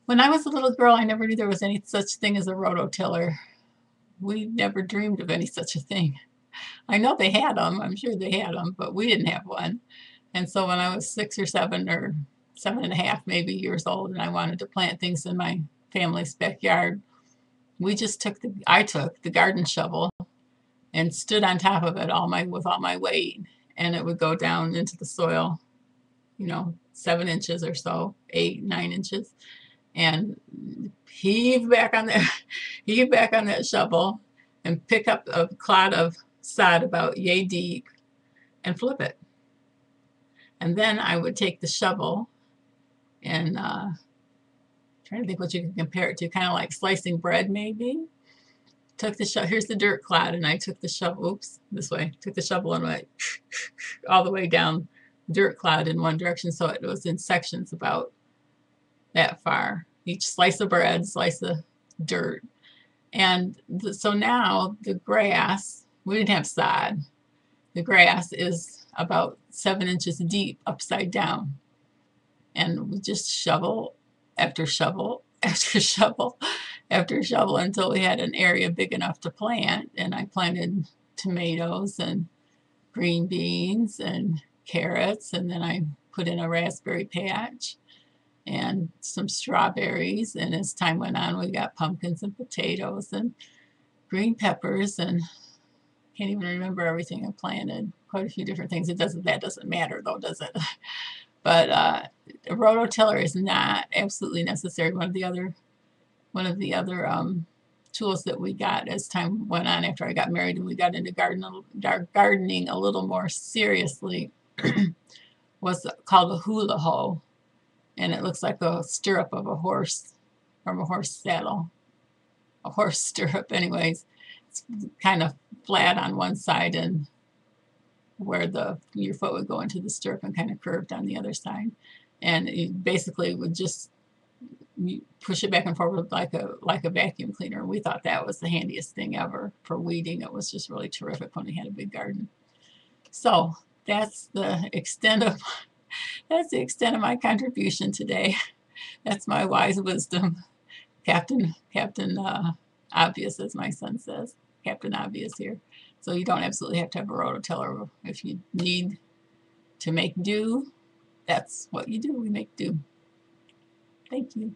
When I was a little girl, I never knew there was any such thing as a rototiller. We never dreamed of any such a thing. I know they had them, I'm sure they had them, but we didn't have one. And so when I was 6 or 7 or 7.5 maybe years old and I wanted to plant things in my family's backyard, I took the garden shovel and stood on top of it with all my weight, and it would go down into the soil, 7 inches or so, 8, 9 inches, and heave back on that heave back on that shovel and pick up a clod of sod about yay deep and flip it. And then I would take the shovel and trying to think what you can compare it to, kind of like slicing bread maybe. Took the shovel, here's the dirt clod, and I took the shovel, oops, this way, took the shovel and went all the way down dirt clod in one direction, so it was in sections about that far. Each slice of bread, slice of dirt. And so now the grass, we didn't have sod. The grass is about 7 inches deep upside down. And we just shovel after shovel after shovel after shovel until we had an area big enough to plant. And I planted tomatoes and green beans and carrots, and then I put in a raspberry patch and some strawberries. And as time went on, we got pumpkins and potatoes and green peppers, and can't even remember everything I planted. Quite a few different things. That doesn't matter though, does it? But a rototiller is not absolutely necessary. One of the other tools that we got as time went on after I got married and we got into gardening a little more seriously was called a hula hoe, and it looks like a stirrup of a horse from a horse saddle, a horse stirrup. Anyways, it's kind of flat on one side and where your foot would go into the stirrup and kind of curved on the other side. And you basically would just push it back and forward like a vacuum cleaner. We thought that was the handiest thing ever for weeding. It was just really terrific when we had a big garden. So that's the extent of my contribution today. That's my wise wisdom. Captain Obvious, as my son says. Captain Obvious here. So you don't absolutely have to have a rototiller. If you need to make do, that's what you do. We make do. Thank you.